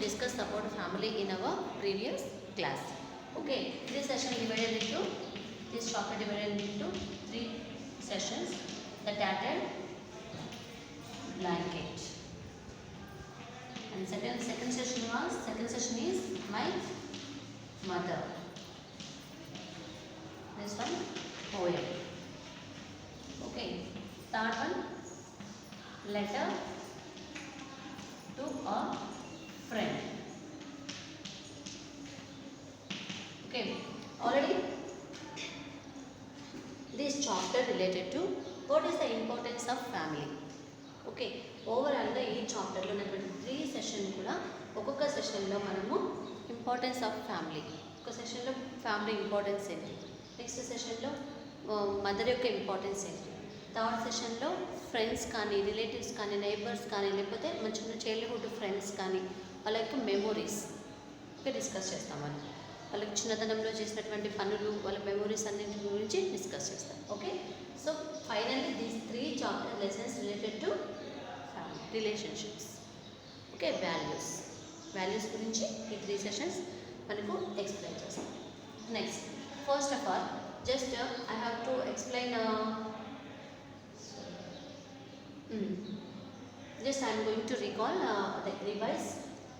discuss about family in our previous class. Okay, this session divided into this chapter divided into 3 sessions. The tattered blanket. And second session is my mother. This one poem. Okay, third one letter to a friend. Okay, already this chapter related to what is the importance of family. Okay, overall గా ఈ చాప్టర్లో ఉన్నటువంటి 3 session కూడా ఒక్కొక్క సెషన్లో మనము importance of family, ఒక సెషన్లో ఫ్యామిలీ ఇంపార్టెన్స్ ఏంటి, నెక్స్ట్ సెషన్లో మదర్ యొక్క ఇంపార్టెన్స్ ఏంటి, థర్డ్ సెషన్లో ఫ్రెండ్స్ కానీ రిలేటివ్స్ కానీ నైబర్స్ కానీ లేకపోతే మన చిన్న చైల్డ్హుడ్ ఫ్రెండ్స్ కానీ వాళ్ళ యొక్క మెమొరీస్ డిస్కస్ చేస్తామని, వాళ్ళకి చిన్నతనంలో చేసినటువంటి పనులు వాళ్ళ మెమొరీస్ అన్నింటి గురించి డిస్కస్ చేస్తాం. Okay, so finally these 3 chapter lessons related to family relationships. Okay, values గురించి ఈ 3 సెషన్స్ మనకు ఎక్స్ప్లెయిన్ చేస్తాం. Next, first of all just I have to explain just I am going to recall revise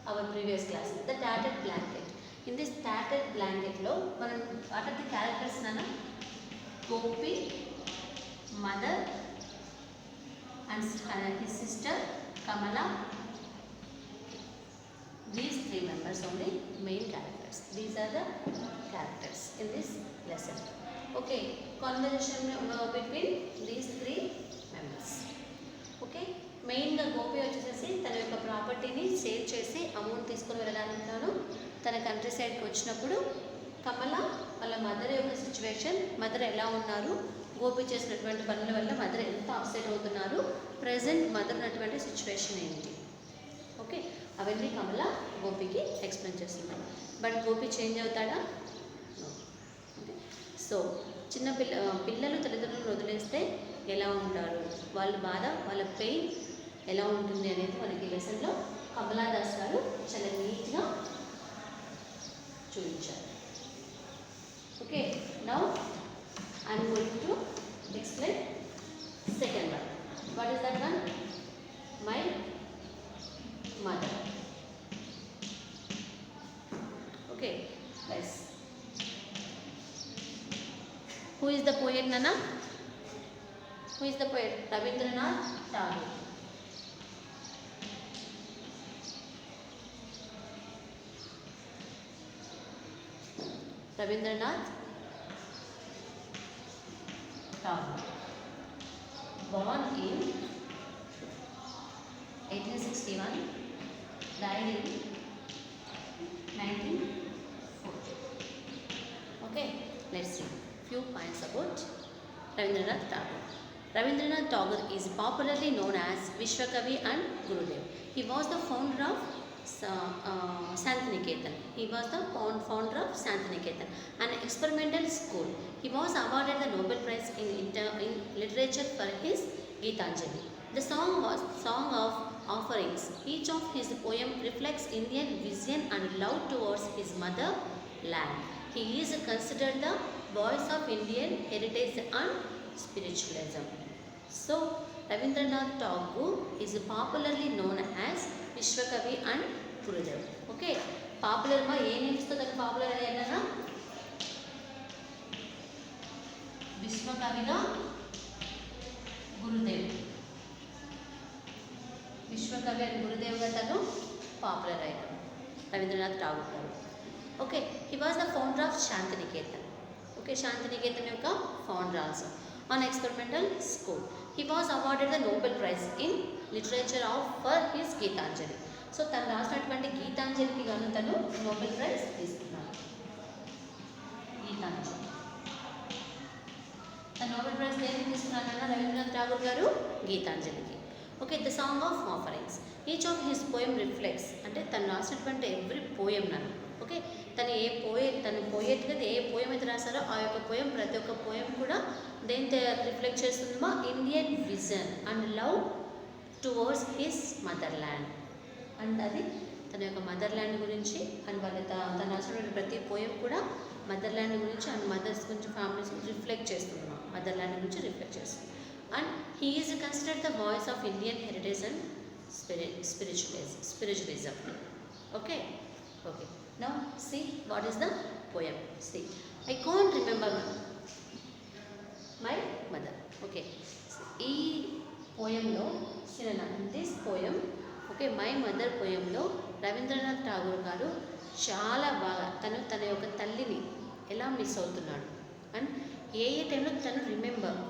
our previous class, the tattered blanket. In this tattered blanket lo manam what are the characters nana, Gopi, mother and his sister Kamala, these 3 members only main characters. These are the characters in this lesson. Okay, conversation between these 3 members. Okay, మెయిన్గా గోపి వచ్చేసేసి తన యొక్క ప్రాపర్టీని sale చేసి amount తీసుకొని వెళ్ళడానికి తన country సైడ్కి వచ్చినప్పుడు కమల వాళ్ళ మదర్ యొక్క సిచ్యువేషన్, మదర్ ఎలా ఉన్నారు, గోపి చేసినటువంటి పనుల వల్ల మదర్ ఎంత అప్సెట్ అవుతున్నారు, ప్రజెంట్ మదర్ ఉన్నటువంటి సిచ్యువేషన్ ఏంటి. ఓకే, అవన్నీ కమల గోపికి ఎక్స్ప్లెయిన్ చేస్తున్నారు. బట్ గోపి చేంజ్ అవుతాడా? ఓకే, సో పిల్లలు తల్లిదండ్రులను వదిలేస్తే ఎలా ఉంటారు, వాళ్ళ బాధ వాళ్ళ పెయిన్ ఎలా ఉంటుంది అనేది మనకి లెసన్లో కమలాదాస్ గారు చాలా నీట్గా చూపించారు. Okay, now I'm going to explain second one. What is that one? My mother. Okay guys, who is the poet nana? Who is the poet? Rabindranath Tagore. Rabindranath Tagore, born in 1861, died in 1940. Okay, let's see few points about Rabindranath Tagore. Rabindranath Tagore is popularly known as Vishwakavi and Gurudev. He was the founder of Santiniketan. He was the founder of Santiniketan, an experimental school. He was awarded the Nobel Prize in literature for his Gitanjali. The song was Song of Offerings. Each of his poem reflects Indian vision and love towards his motherland. He is considered the voice of Indian heritage and spiritualism. So, Rabindranath Tagore is popularly known as Vishwakavi and Gurudev. Okay, popular ma ఏ names తో తన popular అయ్యాడన్నా? విశ్వకవిగా Gurudev, Vishwakavi and గురుదేవ్గా తను popular అయ్యాడు రవీంద్రనాథ్ ఠాగూర్ గారు. Okay, he was the founder of Santiniketan. Okay, Santiniketan యొక్క founder also on experimental school. He was awarded the Nobel Prize in literature for his Gitanjali. So తను రాసినటువంటి గీతాంజలికి గాను తను నోబెల్ ప్రైజ్ తీసుకున్నాడు. గీతాంజలి తను నోబెల్ ప్రైజ్ దేనికి తీసుకున్నాడన్న రవీంద్రనాథ్ ఠాగూర్ గారు? గీతాంజలికి. Okay, the song of offerings. Each of his poem reflects, అంటే తను రాసినటువంటి ఎవ్రీ పోయం నన్ను. ఓకే, తను పోయేట్గా ఏ పోయం అయితే రాశారో ఆ యొక్క పోయం ప్రతి ఒక్క పోయం కూడా దేంతో రిఫ్లెక్ట్ చేస్తుందమ్మా? Indian vision and love towards his motherland. And అది తన యొక్క మదర్ ల్యాండ్ గురించి అండ్ వాళ్ళ తను రాసినటువంటి ప్రతి పోయం కూడా మదర్ ల్యాండ్ గురించి అండ్ మదర్స్ గురించి ఫ్యామిలీస్ గురించి రిఫ్లెక్ట్ చేస్తున్నాం, మదర్ ల్యాండ్ గురించి రిఫ్లెక్ట్ చేస్తున్నాం. And he is considered the voice of Indian heritage and spiritualism. Okay. Now see what is the poem. See, I can't remember my mother. Okay. ఈ పోయంలో this poem my mother పోయంలో రవీంద్రనాథ్ ఠాగూర్ గారు చాలా బాగా తన యొక్క తల్లిని ఎలా మిస్ అవుతున్నాడు అండ్ ఏ టైంలో తను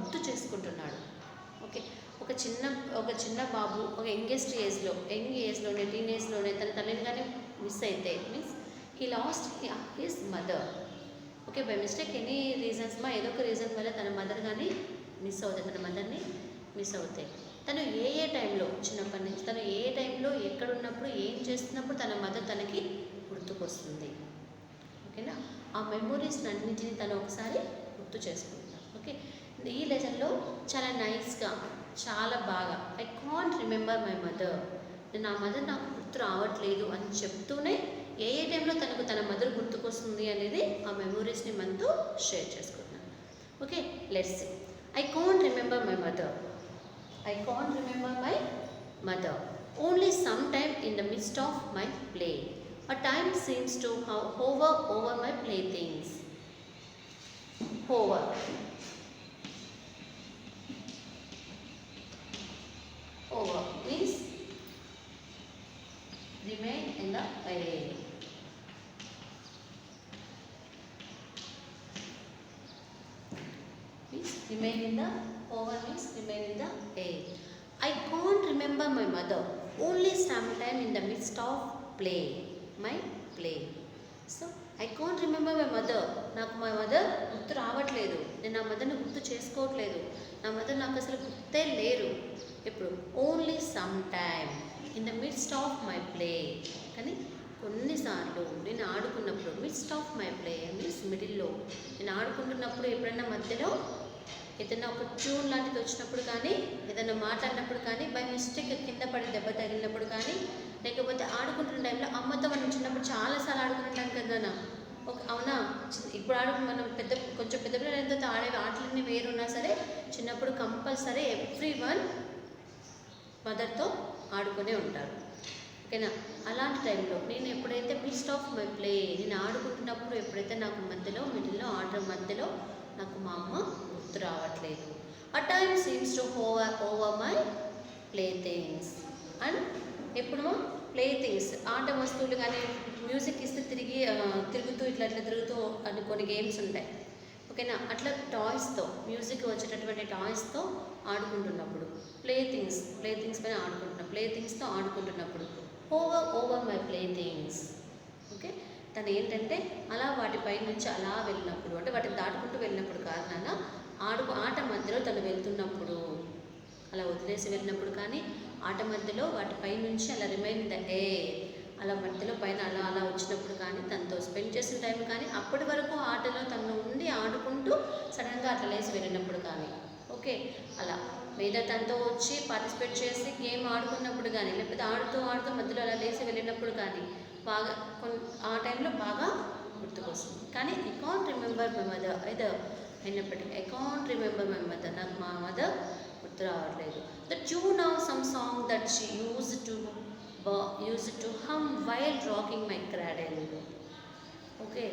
గుర్తు చేసుకుంటున్నాడు. ఓకే, ఒక చిన్న బాబు ఒక యంగ్ ఏజ్లోనే టీనేజ్లోనే తన తల్లిని కానీ మిస్ అయితే means he lost his mother. Okay, by mistake any reasons ఏదో ఒక రీజన్ వల్ల తన మదర్ కానీ మిస్ అవుతాయి, తన మదర్ని మిస్ అవుతాయి. తను ఏ టైంలో చిన్నప్పటి నుంచి తను ఏ టైంలో ఎక్కడున్నప్పుడు ఏం చేస్తున్నప్పుడు తన మదర్ తనకి గుర్తుకొస్తుంది. ఓకేనా, ఆ మెమొరీస్ అన్నింటినీ తను ఒకసారి గుర్తు చేసుకుంటాను. ఓకే, ఈ లెసన్లో చాలా నైస్గా చాలా బాగా I can't remember my mother, నా మదర్ నాకు గుర్తు రావట్లేదు అని చెప్తూనే ఏ టైంలో తనకు తన మదర్ గుర్తుకొస్తుంది అనేది ఆ మెమొరీస్ని మనతో షేర్ చేసుకుంటున్నాను. Okay, let's see. I can't remember my mother. I can't remember my mother. Only sometime in the midst of my play, a time seems to hover over my playthings. Hover. Over means remain in the air. Remain in the over means remain in the air. I can't remember my mother. Only sometime in the midst of play. My play. So I can't remember my mother. నాకు మా mother గుర్తు రావట్లేదు, నేను నా మదర్ని గుర్తు చేసుకోవట్లేదు, నా మదర్ నాకు అసలు గుర్తే లేరు. ఇప్పుడు only some time in the midst of my play. కానీ కొన్నిసార్లు నేను ఆడుకున్నప్పుడు midst of my play means మిడిల్లో నేను ఆడుకుంటున్నప్పుడు ఎప్పుడైనా మధ్యలో ఏదైనా ఒక ట్యూన్ లాంటిది వచ్చినప్పుడు కానీ ఏదైనా మాట్లాడినప్పుడు కానీ బై మిస్టేక్ కింద పడి దెబ్బ తగిలినప్పుడు కానీ లేకపోతే ఆడుకుంటున్న టైంలో అమ్మతో మనం చిన్నప్పుడు చాలాసార్లు ఆడుకుంటాం కదా. ఒక అవునా, ఇప్పుడు మనం కొంచెం పెద్ద పిల్లలతో ఆడే ఆటలన్నీ వేరున్నా సరే చిన్నప్పుడు కంపల్సరీ ఎవ్రీవన్ మదర్తో ఆడుకునే ఉంటారు. ఓకేనా, అలాంటి టైంలో నేను ఎప్పుడైతే మిస్ట్ ఆఫ్ మై ప్లే నేను ఆడుకుంటున్నప్పుడు ఎప్పుడైతే నాకు మిడిల్లో ఆట మధ్యలో నాకు మా అమ్మ గుర్తు రావట్లేదు. ఆ time seems to over my play things. And ఎప్పుడు ప్లే థింగ్స్ ఆట వస్తువులు కానీ మ్యూజిక్ ఇస్తే తిరుగుతూ ఇట్లా తిరుగుతూ అని కొన్ని గేమ్స్ ఉంటాయి. ఓకేనా, అట్లా టాయ్స్తో మ్యూజిక్ వచ్చేటటువంటి టాయ్స్తో ఆడుకుంటున్నప్పుడు ప్లే థింగ్స్ పైన ప్లే థింగ్స్తో ఆడుకుంటున్నప్పుడు over my playthings. Okay, తను ఏంటంటే అలా వాటిపై నుంచి అలా వెళ్ళినప్పుడు అంటే వాటిని దాటుకుంటూ వెళ్ళినప్పుడు కాదు నాన్న, ఆట మధ్యలో తను వెళ్తున్నప్పుడు అలా వదిలేసి వెళ్ళినప్పుడు కానీ ఆట మధ్యలో వాటిపై నుంచి అలా రిమైన్ ద ఎయిర్ అలా మధ్యలో పైన అలా వచ్చినప్పుడు కానీ తనతో స్పెండ్ చేసిన టైం కానీ అప్పటి వరకు ఆటలో తను ఉండి ఆడుకుంటూ సడన్గా అట్లా లేసి వెళ్ళినప్పుడు కానీ ఓకే అలా మీద తనతో వచ్చి పార్టిసిపేట్ చేసి గేమ్ ఆడుకున్నప్పుడు కానీ లేకపోతే ఆడుతూ మధ్యలో అలా లేసి వెళ్ళినప్పుడు కానీ బాగా ఆ టైంలో బాగా గుర్తుకొస్తుంది. కానీ I can't remember my mother అయినప్పటికీ I can't remember my mother, నాకు మా మదర్ గుర్తు రావట్లేదు. The tune of some song that she used to hum while rocking my cradle. Okay,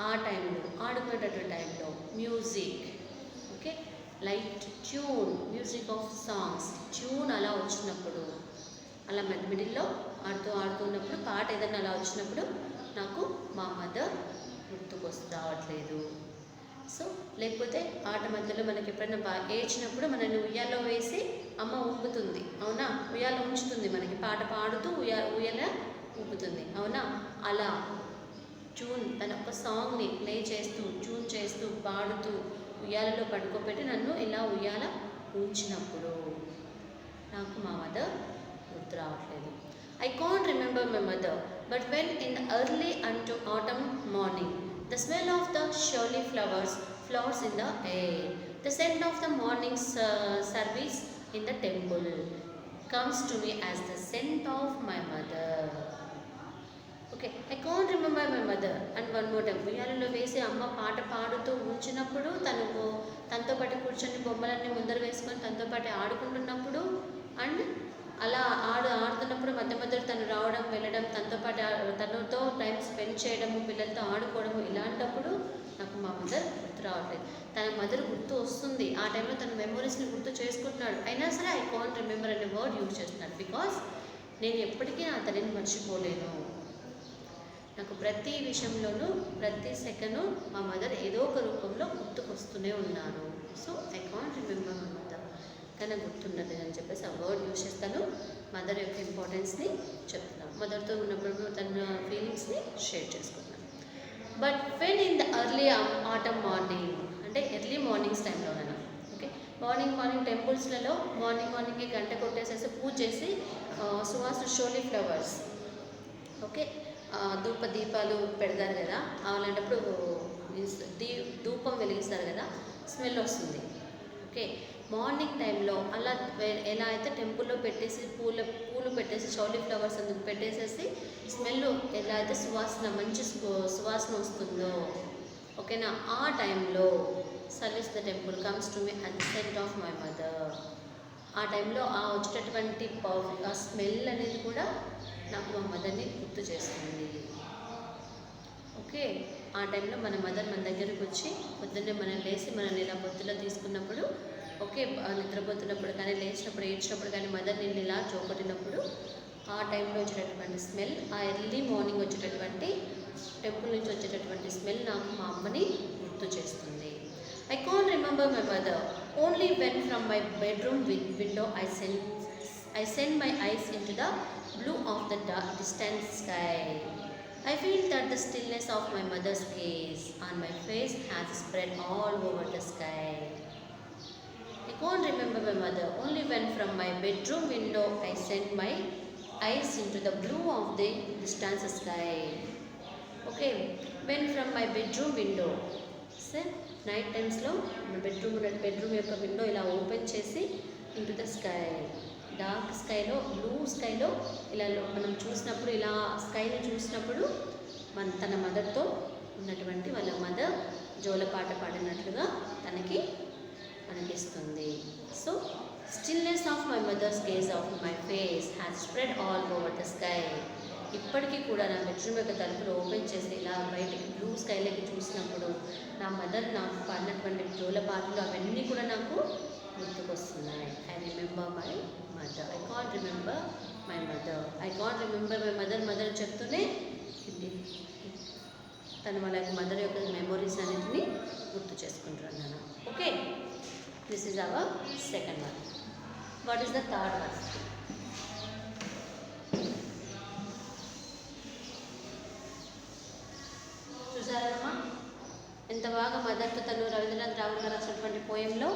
ఆ టైంలో ఆడుకునేటటువంటి టైంలో music okay light tune music of songs tune అలా వచ్చినప్పుడు అలా మిడిల్లో ఆడుతున్నప్పుడు పాట ఏదైనా అలా వచ్చినప్పుడు నాకు మా మదర్ రావట్లేదు. సో లేకపోతే ఆట మధ్యలో మనకి ఎప్పుడైనా ఏడ్చినప్పుడు మనల్ని ఉయ్యాలో వేసి అమ్మ ఊపుతుంది అవునా, ఉయ్యాల ఉంచుతుంది, మనకి పాట పాడుతూ ఉయ్యాల ఊపుతుంది అవునా. అలా ట్యూన్ తన ఒక సాంగ్ని ప్లే చేస్తూ ట్యూన్ చేస్తూ పాడుతూ ఉయ్యాలలో పడుకోబెట్టి నన్ను ఇలా ఉయ్యాల ఉంచినప్పుడు నాకు మా మదర్ గుర్తు రావట్లేదు. I can't remember my mother, but when in the early autumn morning, the smell of the shirley flowers in the air, the scent of the morning service in the temple comes to me as the scent of my mother. Remember my mother and one more time. ఉయ్యాలలో వేసి అమ్మ పాట పాడుతూ ఉంచినప్పుడు తనతో పాటు కూర్చొని బొమ్మలన్నీ ముందర వేసుకొని తనతో పాటు ఆడుకుంటున్నప్పుడు అండ్ అలా ఆడుతున్నప్పుడు మధ్య మధ్యలో తను రావడం వెళ్ళడం, తనతో టైం స్పెండ్ చేయడము, పిల్లలతో ఆడుకోవడము, ఇలాంటప్పుడు నాకు మా మదర్ గుర్తు రావట్లేదు. తన మదర్ గుర్తు వస్తుంది, ఆ టైంలో తన మెమొరీస్ని గుర్తు చేసుకుంటున్నాడు, అయినా సరే ఐ కాంట్ రిమెంబర్ అనే వర్డ్ యూజ్ చేస్తున్నాడు. బికాస్ నేను ఎప్పటికీ నా తల్లిని మర్చిపోలేను. నాకు ప్రతి విషయంలోనూ ప్రతి సెకండ్ మా మదర్ ఏదో ఒక రూపంలో గుర్తుకొస్తూనే ఉన్నాను. So I can't remember my mother, కానీ నాకు గుర్తుండదు అని చెప్పేసి ఆ వర్డ్ యూజ్ చేస్తాను. మదర్ యొక్క ఇంపార్టెన్స్ని చెప్తున్నాను. మదర్తో ఉన్నప్పుడు తన ఫీలింగ్స్ని షేర్ చేసుకుంటాను. But when in the early atom morning, అంటే ఎర్లీ మార్నింగ్స్ టైంలోనైనా, ఓకే, మార్నింగ్ టెంపుల్స్లలో మార్నింగే గంట కొట్టేసేసి పూజ చేసి సువాసన షోలీ ఫ్లవర్స్, ఓకే, ధూప దీపాలు పెడతారు కదా, అలాంటప్పుడు ధూపం వెలిగిస్తారు కదా, స్మెల్ వస్తుంది. ఓకే, మార్నింగ్ టైంలో అలా ఎలా అయితే టెంపుల్లో పెట్టేసి పూలు పెట్టేసి షోలీ ఫ్లవర్స్ అందుకు పెట్టేసేసి స్మెల్ ఎలా అయితే మంచి సువాసన వస్తుందో, ఓకేనా, ఆ టైంలో service the temple comes to me at the scent of my mother. ఆ టైంలో ఆ వచ్చేటటువంటి ఆ స్మెల్ అనేది కూడా నాకు మా మదర్ని గుర్తు చేస్తుంది. ఓకే, ఆ టైంలో మన మదర్ మన దగ్గరికి వచ్చి పొద్దున్నే మనం లేచి మనల్ని ఇలా పొద్దులో తీసుకున్నప్పుడు, ఓకే, నిద్రపోతున్నప్పుడు కానీ లేచినప్పుడు ఏడ్చినప్పుడు కానీ మదర్ నేను ఇలా చోకొట్టినప్పుడు ఆ టైంలో వచ్చేటటువంటి స్మెల్, ఆ ఎర్లీ మార్నింగ్ వచ్చేటటువంటి టెంపుల్ నుంచి వచ్చేటటువంటి స్మెల్ నాకు మా అమ్మని గుర్తు చేస్తుంది. I can't remember my mother. Only when from my bedroom window I send my eyes into the blue of the distant sky. I feel that the stillness of my mother's gaze on my face has spread all over the sky. I can't remember my mother. Only when from my bedroom window I send my eyes into the blue of the distant sky. Okay, when from my bedroom window. Say, night టైమ్స్లో bedroom యొక్క window ఇలా open చేసి into the sky, dark స్కైలో, blue స్కైలో ఇలా మనం చూసినప్పుడు, ఇలా స్కైని చూసినప్పుడు తన మదర్తో ఉన్నటువంటి వాళ్ళ మదర్ జోలపాట పాడినట్లుగా తనకి అనిపిస్తుంది. So stillness of my mother's gauge of my face has spread all over the sky. ఇప్పటికీ కూడా నా బెడ్రూమ్ యొక్క తలుపులు ఓపెన్ చేసి ఇలా బయటికి బ్లూ స్కైలోకి చూసినప్పుడు నా మదర్ నాకు పాడినటువంటి జోలపాటలు అవన్నీ కూడా నాకు గుర్తుకొస్తున్నాయి. I remember my mother. I can't remember my mother. I can't remember my mother చెప్తూనే తను వాళ్ళ మదర్ యొక్క మెమొరీస్ అన్నింటినీ గుర్తు చేసుకుంటున్నాను. Okay, this is our second one. What is the third one? చూసారమ్మా ఎంత బాగా మదర్తో తను రవీంద్రనాథ్ ఠాగూర్ గారు రాసినటువంటి పోయంలో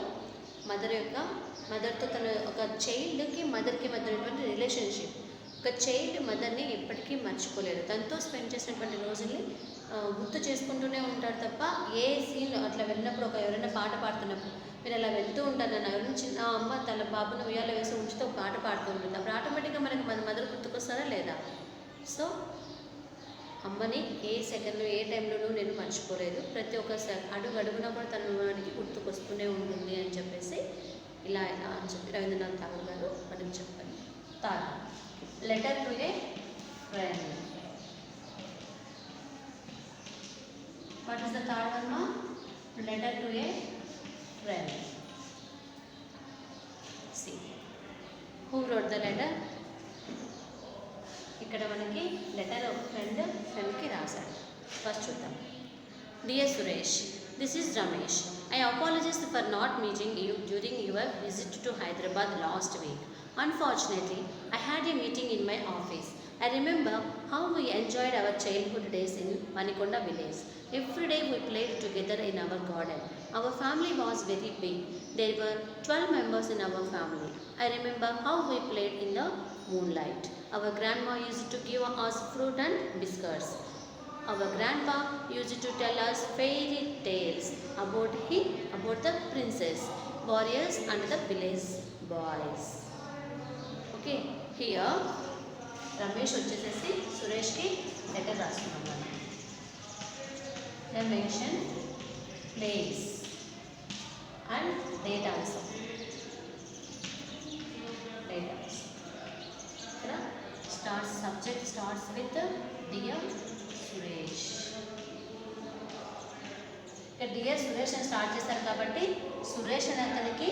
మదర్తో తను ఒక చైల్డ్కి మదర్కి మధ్య ఉన్నటువంటి రిలేషన్షిప్, ఒక చైల్డ్ మదర్ని ఎప్పటికీ మర్చిపోలేడు. తనతో స్పెండ్ చేసినటువంటి రోజుల్ని గుర్తు చేసుకుంటూనే ఉంటాడు తప్ప, ఏ సీన్ అట్లా వెళ్ళినప్పుడు ఎవరైనా పాట పాడుతున్నప్పుడు మీరు అలా వెళ్తూ ఉంటారు, నన్ను ఎవరైనా చిన్న అమ్మ తన బాబుని ఉయ్యాలో వేసి ఉంచితే ఒక పాట పాడుతూ ఉంటుంది, అప్పుడు ఆటోమేటిక్గా మనకి మన మదర్ గుర్తుకొస్తారా లేదా? సో అమ్మని ఏ సెకండ్లో ఏ టైంలోనూ నేను మర్చిపోలేదు. ప్రతి ఒక్క అడుగున కూడా తను మనకి గుర్తుకొస్తూనే ఉంటుంది అని చెప్పేసి ఇలా అని చెప్పి రవీంద్రనాథ్ ఠాగూర్ గారు మనకి చెప్పారు. Third, letter to a friend. What is the third one మా? Letter to a friend. See who wrote the letter? ఇక్కడ మనకి లెటర్ ఫ్రెండ్కి రాశాడు. ఫస్ట్ చూద్దాం. Dear Suresh, this is Ramesh. I apologize for not meeting you during your visit to Hyderabad last week. Unfortunately, I had a meeting in my office. I remember how we enjoyed our childhood days in Manikonda village. Every day we played together in our garden. Our family was very big. There were 12 members in our family. I remember how we played in the moonlight. Our grandma used to give us fruit and biscuits. Our grandpa used to tell us fairy tales about the princess, warriors and the village boys. Okay, here Ramesh వచ్చేసేసి సురేష్కి letter రాస్తున్నాం. They mention place and date also. Date also. Subject starts with dear Suresh. Dear Suresh అని start చేస్తారు కాబట్టి సురేష్ అనే అతనికి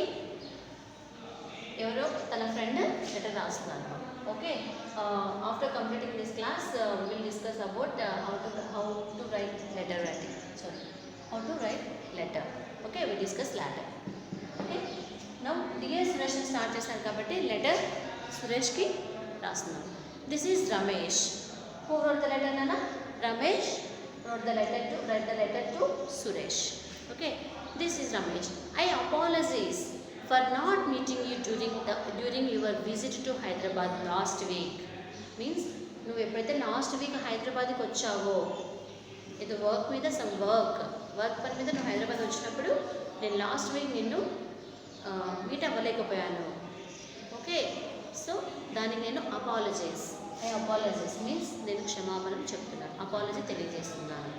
ఎవరో తన friend letter రాస్తున్నారు. Okay, after completing this class will discuss about how to write letter writing. Sorry, how to write letter. Okay, we discuss letter. Okay, now dear Suresh అని start చేస్తారు కాబట్టి లెటర్ సురేష్కి రాస్తున్నారు. This is Ramesh. Who wrote the letter నాన్న? Ramesh wrote the letter to Suresh. Okay, this is Ramesh. I apologize for not meeting you during your visit to Hyderabad last week. Means నువ్వు ఎప్పుడైతే last week హైదరాబాద్కి వచ్చావో, ఇది work మీద work పని మీద నువ్వు హైదరాబాద్ వచ్చినప్పుడు నేను లాస్ట్ వీక్ నిన్ను మీట్ అవ్వలేకపోయాను. ఓకే, సో దానికి నేను ఐ అపాలజైజ్ మీన్స్ నేను క్షమాపణం చెప్తున్నాను, అపాలజీ తెలియజేస్తున్నాను.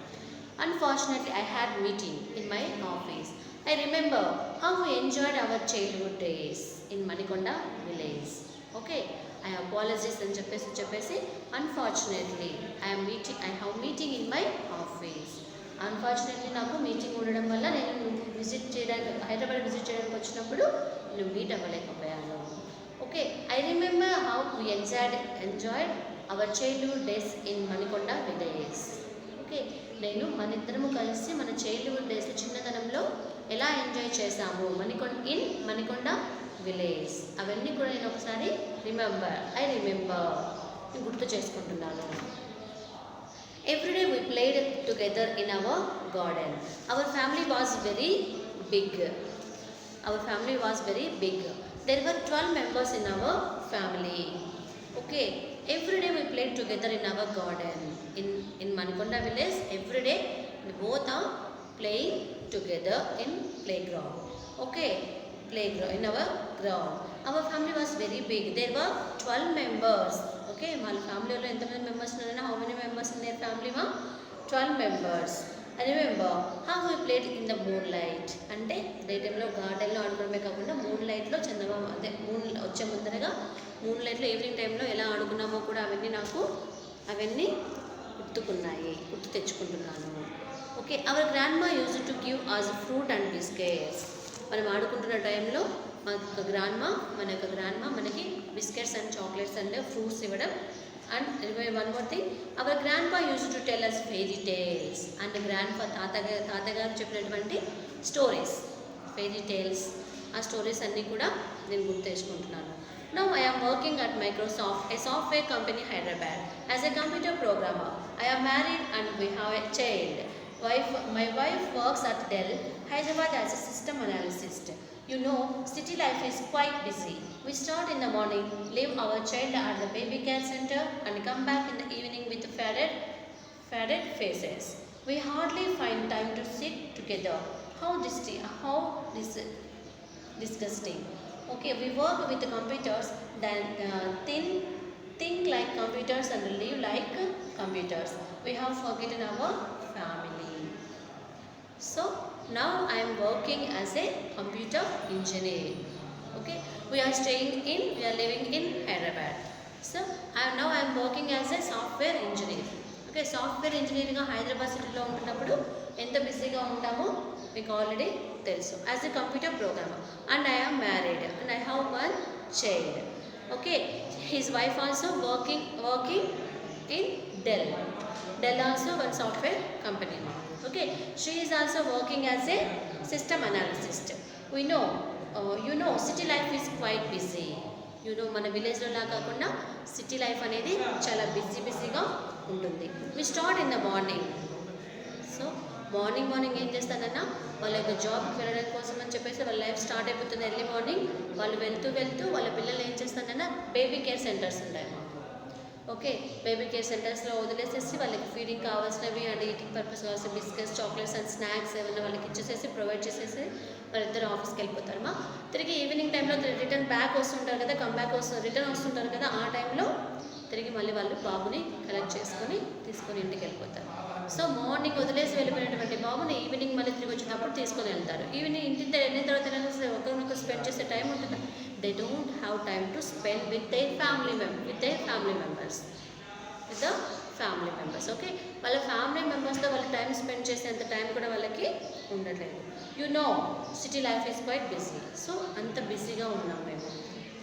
Unfortunately I had meeting in my office. I remember how we enjoyed our childhood days in Manikonda village. Okay, I apologize అని చెప్పేసి unfortunately I have meeting in my office. Unfortunately నాకు meeting ఉండడం వల్ల నేను Hyderabad visit చేయడానికి వచ్చినప్పుడు నేను మీట్ అవ్వలేకపోయాను. Okay, I remember how we enjoyed our childhood days in Manikonda village. Okay, నేను మన ఇద్దరము కలిసి మన చైల్డ్హుడ్ డేస్ చిన్నతనంలో ఎలా ఎంజాయ్ చేశాము మణికొండ విలేజ్. అవన్నీ కూడా నేను ఒకసారి ఐ రిమెంబర్ నేను గుర్తు చేసుకుంటున్నాను. Everyday we played together in our garden. Our family was very big. There were 12 members in our family. Okay, every day we played together in our garden. In Manikonda village, every day we both are playing together in playground. Okay, playground in our ground. Our family was very big. There were 12 members. Okay, my family lo entamandi members unnarana? How many members in their family ma? 12 members. I remember how we played in the moonlight. అంటే day టైంలో గార్డెన్లో ఆడుకోవడమే కాకుండా మూన్లైట్లో చందమామ అదే వచ్చే ముందరగా మూన్లైట్లో evening టైంలో ఎలా ఆడుకున్నామో కూడా అవన్నీ గుర్తు తెచ్చుకుంటున్నాను. Okay, our grandma use to give us fruit and biscuits. మనం ఆడుకుంటున్న టైంలో మన యొక్క గ్రాండ్ మా మనకి biscuits and chocolates and fruits ఇవ్వడం. And one more thing, our grandpa used to tell us fairy tales. And grandpa తాతగారు చెప్పినటువంటి stories, fairy tales, ఆ స్టోరీస్ అన్నీ కూడా నేను గుర్తు తెచ్చుకుంటున్నాను. Now I am working at Microsoft, a software company Hyderabad, as a computer programmer. I am married and we have a child. My wife works at Dell, Hyderabad, as a system analyst. You know, city life is quite busy. We start in the morning, leave our child at the baby care center and come back in the evening with faded faces. We hardly find time to sit together. How disgusting. Okay, we work with the computers, then think like computers and live like computers. We have forgotten our family. So now I am working as a computer engineer. Okay, we are living in Hyderabad. So now I am working as a software engineer. Okay, software engineer ga Hyderabad city lo untunnappudu enta busy ga untamo meeku already telusu. As a computer programmer and I am married and I have one child. Okay, his wife also working in Dell also one software company. Okay, she is also working as a system analyst. We know city life is quite busy. మన విలేజ్లో లా కాకుండా city life అనేది చాలా బిజీగా ఉంటుంది. we start in the morning. So morning ఏం చేస్తారన్నా వాళ్ళ యొక్క జాబ్కి వెళ్ళడం కోసం అని చెప్పేసి వాళ్ళ లైఫ్ స్టార్ట్ అయిపోతుంది ఎర్లీ మార్నింగ్. వాళ్ళు వెళ్తూ వాళ్ళ పిల్లలు ఏం చేస్తారన్నా బేబీ కేర్ సెంటర్స్ ఉంటాయి. ఓకే, బేబీ కేర్ సెంటర్స్లో వదిలేసేసి వాళ్ళకి ఫీడింగ్ కావాల్సినవి అండ్ ఈటింగ్ పర్పస్ కావాల్సిన బిస్కెట్స్, చాక్లెట్స్ అండ్ స్నాక్స్ ఏమైనా వాళ్ళకి ఇచ్చేసేసి ప్రొవైడ్ చేసేసి వాళ్ళిద్దరు ఆఫీస్కి వెళ్ళిపోతారు. తిరిగి ఈవినింగ్ టైంలో రిటర్న్ వస్తుంటారు కదా ఆ టైంలో తిరిగి మళ్ళీ వాళ్ళు బాబుని కలెక్ట్ తీసుకొని ఇంటికి వెళ్ళిపోతారు. సో మార్నింగ్ వదిలేసి వెళ్ళిపోయినటువంటి బాబుని ఈవినింగ్ మళ్ళీ తిరిగి వచ్చినప్పుడు తీసుకొని వెళ్తారు. ఈవినింగ్ ఇంటి వెళ్ళిన తర్వాత ఒకరినొకరు స్పెండ్ చేసే టైం ఉంటుంది. They don't have time to spend with their family members okay. వాళ్ళ ఫ్యామిలీ మెంబర్స్తో వాళ్ళు టైం స్పెండ్ చేసేంత టైం కూడా వాళ్ళకి ఉండట్లేదు. City life is quite busy. So అంత బిజీగా ఉన్నాం మేము.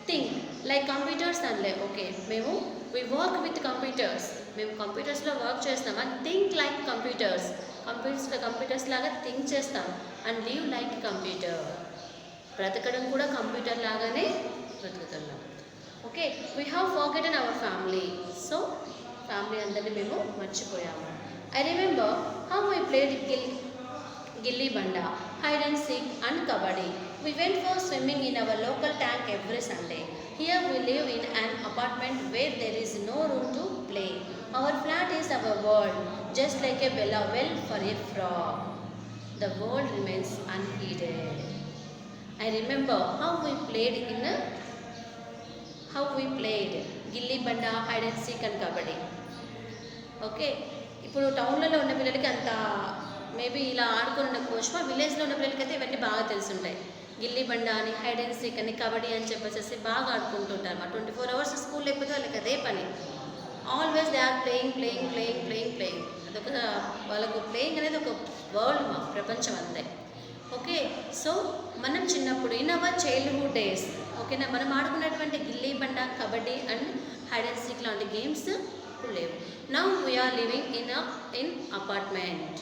థింక్ లైక్ కంప్యూటర్స్ అనలే. ఓకే, మేము వి వర్క్ విత్ కంప్యూటర్స్. మేము కంప్యూటర్స్లో వర్క్ చేస్తాం. అండ్ థింక్ లైక్ కంప్యూటర్స్ లాగా థింక్ చేస్తాం. And live like computer. బ్రతకడం కూడా కంప్యూటర్ లాగానే బ్రతుకుతున్నాం. Okay, we have forgotten hour family. So family అందరినీ మేము మర్చిపోయాము. I remember how we played gilli danda, hide and seek and kabaddi. We went for swimming in our local tank every Sunday. Here we live in an apartment where there is no room to play. Our flat is our world, just like a well for a frog. The world remains unheeded. I remember how we played gilli Banda, hide and seek and kabaddi. Okay, ఇప్పుడు టౌన్లలో ఉన్న పిల్లలకి అంత maybe ఇలా ఆడుకుని ఉండకపోవచ్చు. విలేజ్లో ఉన్న పిల్లలకి అయితే ఇవన్నీ బాగా తెలుసుంటాయి. గిల్లీ బండా అని, హైడ్ అండ్ సీక్ అని, కబడ్డీ అని చెప్పేసి బాగా ఆడుకుంటుంటారు. 24 hours స్కూల్ లేకపోతే వాళ్ళకి అదే పని. Always they are playing. అదొక వాళ్ళకు ప్లేయింగ్ అనేది ఒక వరల్డ్, ప్రపంచం అంతే. ఓకే, సో మనం చిన్నప్పుడు ఇన్ అవర్ చైల్డ్హుడ్ డేస్, ఓకేనా, మనం ఆడుకున్నటువంటి గిల్లీ బండ, kabaddi and hide and seek లాంటి గేమ్స్ ఇప్పుడు లేవు. Now we are living in apartment.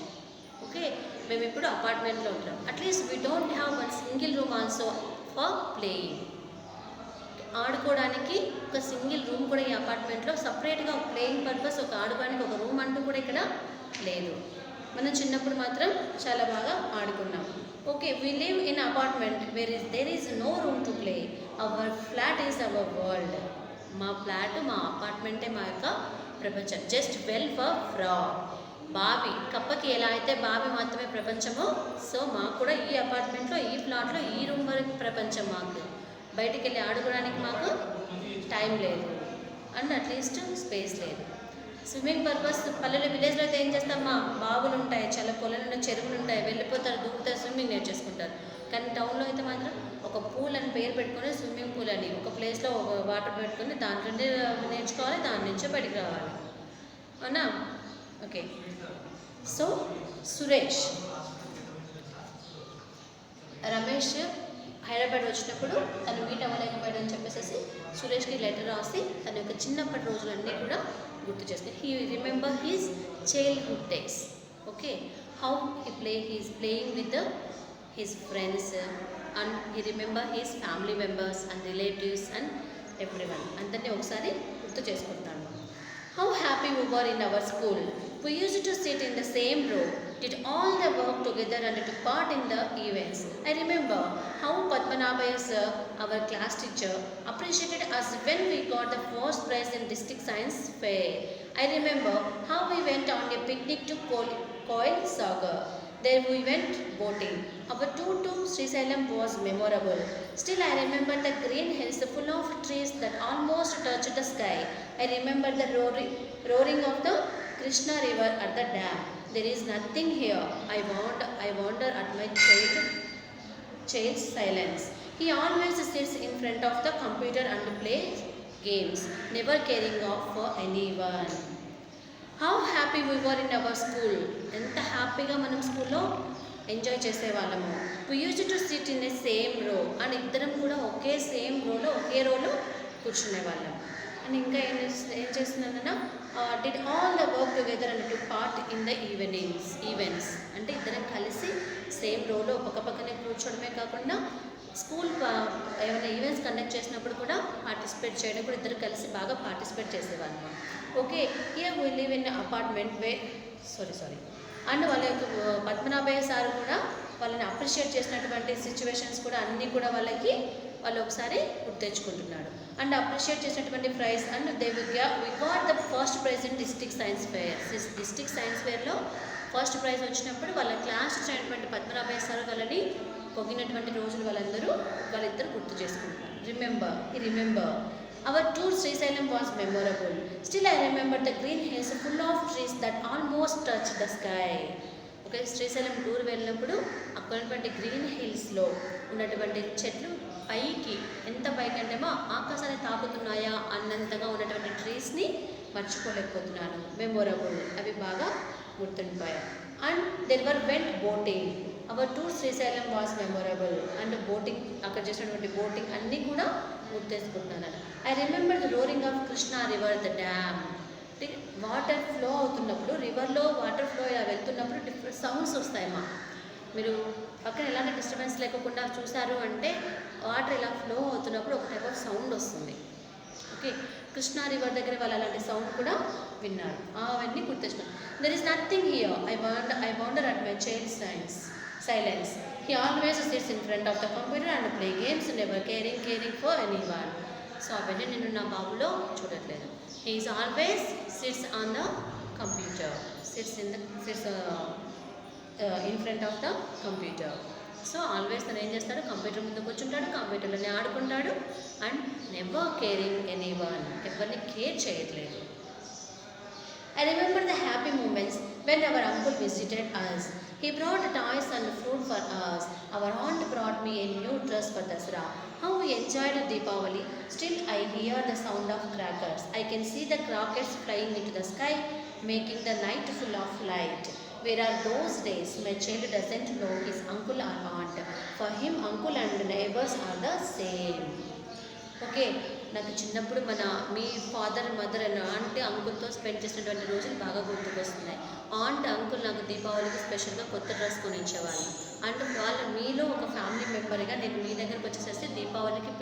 Okay, మేము ఇప్పుడు అపార్ట్మెంట్లో ఉంటాం. At least we don't have one single room also for playing. ఆడుకోవడానికి ఒక సింగిల్ రూమ్ కూడా ఈ అపార్ట్మెంట్లో సపరేట్గా ఒక ప్లేయింగ్ పర్పస్, ఒక ఆడుకోవడానికి ఒక రూమ్ అంటూ కూడా ఇక్కడ లేదు. మనం చిన్నప్పుడు మాత్రం చాలా బాగా ఆడుకున్నాం. Okay, we live in apartment there is no room to play. Our flat is our world. మా ఫ్లాట్, మా అపార్ట్మెంటే మా యొక్క ప్రపంచం. Just well for frog. బావి, కప్పకి ఎలా అయితే బావి మాత్రమే ప్రపంచమో, సో మాకు కూడా ఈ అపార్ట్మెంట్లో, ఈ ఫ్లాట్లో, ఈ రూమ్ వరకు ప్రపంచం. మాకు బయటికి వెళ్ళి ఆడుకోవడానికి మాకు టైం లేదు అండ్ అట్లీస్ట్ స్పేస్ లేదు. స్విమ్మింగ్ పర్పస్ పల్లెలు, విలేజ్లో అయితే ఏం చేస్తామా, బావులు ఉంటాయి, చాలా పొలాలు, చెరువులు ఉంటాయి, వెళ్ళిపోతారు, దూకుతారు, స్విమ్మింగ్ నేర్చేసుకుంటారు. కానీ టౌన్లో అయితే మాత్రం ఒక పూల్ అని పేరు పెట్టుకొని, స్విమ్మింగ్ పూల్ అని ఒక ప్లేస్లో ఒక వాటర్ పెట్టుకొని దాంట్లో నేర్చుకోవాలి, దాని నుంచే బయటికి రావాలి. అవునా? ఓకే, సో రమేష్ హైదరాబాద్ వచ్చినప్పుడు తను మీట్ అవ్వలేకపోయాడని చెప్పేసి సురేష్కి లెటర్ రాసి తన యొక్క చిన్నప్పటి రోజులన్నీ కూడా గుర్తు చేసుకుని, he remember his childhood days. Okay, how he's playing with his friends and he remember his family members and relatives and everyone. అందరినీ ఒకసారి గుర్తు చేసుకుంటాను. How happy we were in our school. We used to sit in the same row, did all the work together and took part in the events. I remember how Padmanabhaya sir, our class teacher, appreciated us when we got the first prize in district science fair. I remember how we went on a picnic to Coil Sagar. There we went boating. Our tour to Srisailam was memorable. Still I remember the green hills full of trees that almost touched the sky. I remember the roaring of the Krishna river at the dam. There is nothing here. I wonder at my child's silence. He always sits in front of the computer and plays games, never caring for anyone. How happy we were in our school. ఎంత హ్యాపీగా మనం స్కూల్లో enjoy చేసేవాళ్ళము. We use to SIT in a same రో and ఇద్దరం కూడా ఒకే same రోలో, ఒకే రోలో కూర్చునేవాళ్ళం. అండ్ ఇంకా ఏం చేస్తున్నానన్నా, did all the work together and to part in the events. అంటే ఇద్దరం కలిసి సేమ్ రోలో పక్కనే కూర్చోవడమే కాకుండా స్కూల్ ఏమైనా ఈవెంట్స్ కండక్ట్ చేసినప్పుడు కూడా పార్టిసిపేట్ చేయడం కూడా ఇద్దరు కలిసి బాగా పార్టిసిపేట్ చేసేవాళ్ళం. Okay, here we live in apartment and వాళ్ళ యొక్క పద్మనాభయ్య సార్ కూడా వాళ్ళని అప్రిషియేట్ చేసినటువంటి సిచ్యువేషన్స్ కూడా అన్నీ కూడా వాళ్ళు ఒకసారి గుర్తు తెచ్చుకుంటున్నాడు. అండ్ అప్రిషియేట్ చేసినటువంటి prize and we got the first prize in district science ఫేర్లో ఫస్ట్ ప్రైజ్ వచ్చినప్పుడు వాళ్ళ క్లాస్ వచ్చినటువంటి పద్మనాభయ్య సార్ వాళ్ళని పొగినటువంటి రోజులు వాళ్ళిద్దరు గుర్తు చేసుకుంటున్నారు. Remember our tour Srisailam was memorable. Still I remember the green hills full of trees that almost touch the sky. Okay, Srisailam tour వెళ్ళినప్పుడు అక్కడ ఉన్నటువంటి గ్రీన్ హిల్స్లో ఉన్నటువంటి చెట్లు పైకి, ఎంత పైకి అంటేమో ఆకాశాన్ని తాకుతున్నాయా అన్నంతగా ఉన్నటువంటి ట్రీస్ని మర్చిపోలేకపోతున్నాను. మెమొరబుల్, అవి బాగా గుర్తుండిపోయాయి. And there were went boating. Our tour Srisailam was memorable. And boating, అక్కడ చేసినటువంటి బోటింగ్ అన్నీ కూడా గుర్తేసుకుంటున్నాను. I remember the roaring of Krishna river, the dam. Water flow అవుతున్నప్పుడు, రివర్లో వాటర్ ఫ్లో ఇలా వెళ్తున్నప్పుడు డిఫరెంట్ సౌండ్స్ వస్తాయమ్మా. మీరు పక్కన ఎలాంటి డిస్టర్బెన్స్ లేకుండా చూసారు అంటే వాటర్ ఇలా ఫ్లో అవుతున్నప్పుడు ఒక టైప్ ఆఫ్ సౌండ్ వస్తుంది. ఓకే, కృష్ణా రివర్ దగ్గర వాళ్ళు అలాంటి సౌండ్ కూడా విన్నారు. అవన్నీ గుర్తొచ్చినాయి. There is nothing here, I wonder at my child silence. He always sits in front of the computer and play games, never caring for anyone. So అవన్నీ నేను నా బాబులో చూడట్లేదు. He is always sits on the computer, sits in front of the computer. So always తను ఏం చేస్తాడు, computer ముందు కూర్చుంటాడు, కంప్యూటర్లోనే ఆడుకుంటాడు. అండ్ నెవర్ కేరింగ్ ఎనీవన్, ఎవరిని కేర్ చేయట్లేదు. I remember the happy moments when our uncle visited us. He brought toys and fruit for us. Our aunt brought me a new dress for Dasra. How we enjoyed Deepavali. Still I hear the sound of crackers. I can see the crackers flying into the sky, making the night full of light. Where are those days? My child doesn't know his uncle or aunt. For him, uncle and neighbors are the same. Okay, నాకు చిన్నప్పుడు మీ father, mother and aunty, అంకుల్తో spend చేసినటువంటి రోజులు బాగా గుర్తుకొస్తున్నాయి. Aunt, uncle నాకు దీపావళికి స్పెషల్గా కొత్త డ్రెస్ కొనిచ్చేవాళ్ళు. అండ్ మీలో ఒక ఫ్యామిలీ మెంబర్గా నేను మీ దగ్గరకు వచ్చేసేసి దీపావళికి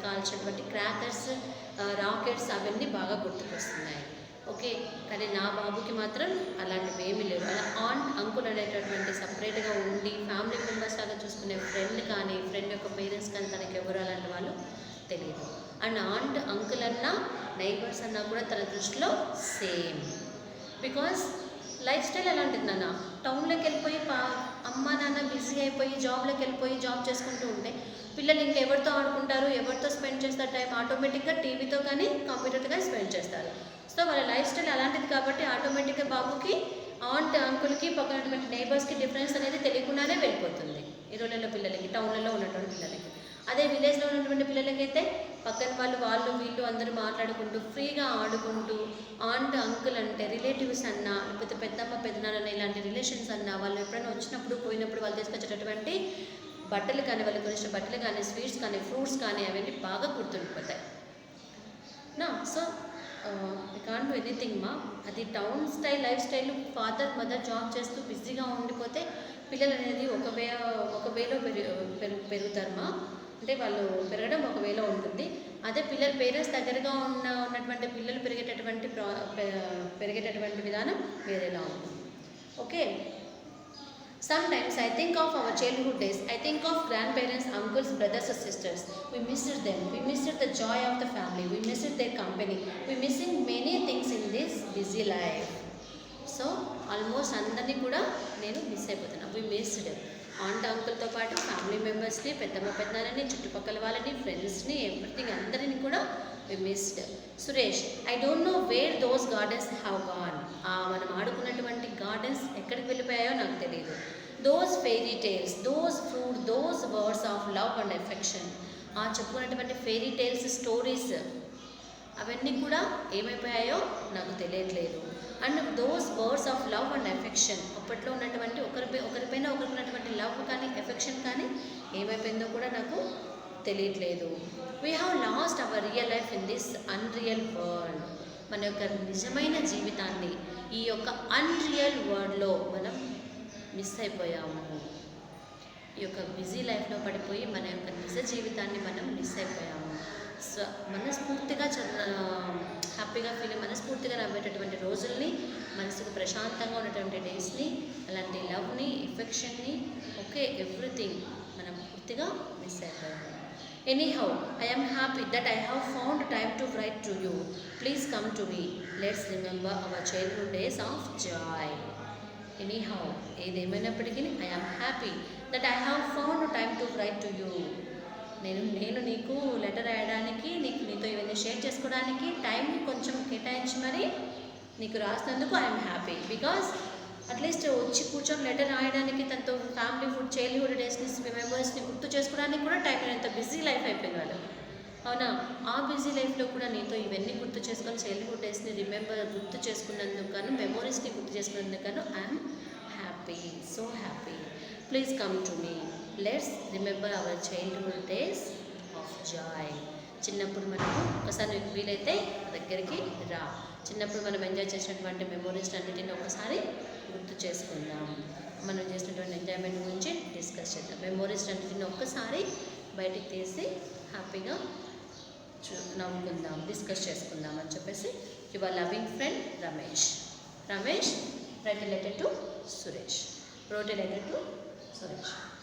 కాల్చినటువంటి క్రాకర్స్, రాకెట్స్ అవన్నీ బాగా గుర్తుకొస్తున్నాయి. ఓకే, కానీ నా బాబుకి మాత్రం అలాంటివి ఏమీ లేవు. అలా ఆంట్, అంకుల్ అనేటటువంటి సపరేట్గా ఉండి ఫ్యామిలీ మెంబర్స్ లాగా చూసుకునే ఫ్రెండ్ యొక్క పేరెంట్స్ కానీ తనకి ఎవరు అలాంటి వాళ్ళు తెలియదు. అండ్ ఆంట్, అంకుల్ అన్న, నైబర్స్ అన్నా కూడా తన దృష్టిలో సేమ్. బికాస్ లైఫ్ స్టైల్ అలాంటిది నాన్న. టౌన్లోకి వెళ్ళిపోయి అమ్మ నాన్న బిజీ అయిపోయి జాబ్లోకి వెళ్ళిపోయి జాబ్ చేసుకుంటూ ఉంటే పిల్లలు ఇంకెవరితో ఆడుకుంటారు, ఎవరితో స్పెండ్ చేస్తారు టైం? ఆటోమేటిక్గా టీవీతో కానీ కంప్యూటర్తో కానీ స్పెండ్ చేస్తారు. సో వాళ్ళ లైఫ్ స్టైల్ అలాంటిది కాబట్టి ఆటోమేటిక్గా బాబుకి ఆంట్, అంకుల్కి పక్కనటువంటి నైబర్స్కి డిఫరెన్స్ అనేది తెలియకుండానే వెళ్ళిపోతుంది ఈ రోజుల్లో పిల్లలకి, టౌన్లలో ఉన్నటువంటి పిల్లలకి. అదే విలేజ్లో ఉన్నటువంటి పిల్లలకైతే పక్కన వాళ్ళు వీళ్ళు అందరూ మాట్లాడుకుంటూ ఫ్రీగా ఆడుకుంటూ, ఆంట్, అంకుల్ అంటే రిలేటివ్స్ అన్నా, లేకపోతే పెద్దమ్మ, పెద్దనాన్న ఇలాంటి రిలేషన్స్ అన్నా, వాళ్ళు ఎప్పుడైనా వచ్చినప్పుడు పోయినప్పుడు వాళ్ళు తీసుకొచ్చేటటువంటి బట్టలు కానీ, వాళ్ళు కొనిచ్చిన బట్టలు కానీ, స్వీట్స్ కానీ, ఫ్రూట్స్ కానీ అవన్నీ బాగా గుర్తుండిపోతాయి నా. So I can't do anything మా. అది town style life style. Father, mother job చేస్తూ బిజీగా ఉండిపోతే పిల్లలు అనేది ఒక వేలో పెరుగుతారు మా. అంటే వాళ్ళు పెరగడం ఒక వేలో ఉంటుంది. అదే పేరెంట్స్ దగ్గరగా ఉన్నటువంటి పిల్లలు పెరిగేటటువంటి విధానం వేరేలా ఉంటుంది. Okay, sometimes I think of our childhood days. I think of grandparents, uncles, brothers and sisters. We missed them. We missed the joy of the family. We missed their company. We missing many things in this busy life. So almost అందరినీ కూడా నేను miss అయిపోతున్నాను. వి missed aunt, అంకుల్తో పాటు family మెంబర్స్ని, పెద్దమ్మ, పెద్దనాన్నని, చుట్టుపక్కల వాళ్ళని, ఫ్రెండ్స్ని, ఎవ్రీథింగ్ అందరినీ కూడా we missed. Suresh, I don't know where those gardens have gone. మనం ఆడుకున్నటువంటి గార్డెన్స్ ఎక్కడికి వెళ్ళిపోయాయో నాకు తెలియదు. Those fairy tales, those fruit, those words of love and affection. చెప్పుకున్నటువంటి ఫెయిరీ టేల్స్, స్టోరీస్ అవన్నీ కూడా ఏమైపోయాయో నాకు తెలియట్లేదు. And those words of love and affection, అప్పట్లో ఉన్నటువంటి ఒకరిపైన ఒకరికి ఉన్నటువంటి లవ్ కానీ, ఎఫెక్షన్ కానీ ఏమైపోయిందో కూడా నాకు తెలియట్లేదు. We have lost hour real life in this unreal world. మన యొక్క నిజమైన జీవితాన్ని ఈ యొక్క అన్రియల్ వరల్డ్లో మనం మిస్ అయిపోయాము. ఈ యొక్క బిజీ లైఫ్లో పడిపోయి మన యొక్క నిజ జీవితాన్ని మనం మిస్ అయిపోయాము. మనస్ఫూర్తిగా హ్యాపీగా మనస్ఫూర్తిగా నవ్వేటటువంటి రోజుల్ని, మనసుకు ప్రశాంతంగా ఉన్నటువంటి డేస్ని, అలాంటి లవ్ని, ఎఫెక్షన్ని, ఓకే ఎవ్రీథింగ్ మనం పూర్తిగా మిస్ అయిపోయాము. Anyhow I am happy that I have found time to write to you. Please come to me. Let's remember our childhood days of joy. Anyhow, ఏదేమైనప్పటికీ I am happy that I have found time to write to you. నేను నీకు letter రాయడానికి, నీతో ఇవన్నీ share చేసుకోవడానికి time కొంచెం కేటాయించి మరి నీకు రాసినందుకు ఐఎమ్ హ్యాపీ. బికాజ్ అట్లీస్ట్ వచ్చి కూర్చొని లెటర్ రాయడానికి తనతో చైల్డ్హుడ్ డేస్ని మెమరీస్ని గుర్తు చేసుకోవడానికి కూడా టైం లేదు. ఎంత బిజీ లైఫ్ అయిపోయింది వాళ్ళు. అవునా? ఆ బిజీ లైఫ్లో కూడా నీతో ఇవన్నీ గుర్తు చేసుకొని చైల్డ్హుడ్ డేస్ని గుర్తు చేసుకున్నందుకు గాను, మెమోరీస్ని గుర్తు చేసుకున్నందుకు గాను I'm happy, so happy. Please come to me, let's remember hour childhood days of Joy. చిన్నప్పుడు మనము ఒకసారి వీలైతే దగ్గరికి రా. చిన్నప్పుడు మనం ఎంజాయ్ చేసినటువంటి మెమోరీస్ అన్నిటిని ఒకసారి గుర్తు చేసుకుందాం. మనం చేసినటువంటి ఎంజాయ్మెంట్ గురించి డిస్కస్ చేద్దాం. మెమోరీస్ అన్నిటిని ఒక్కసారి బయటికి తీసి హ్యాపీగా నవ్వుకుందాం, డిస్కస్ చేసుకుందాం అని చెప్పేసి your loving friend Ramesh. Ramesh right a letter to Suresh. wrote a letter to Suresh.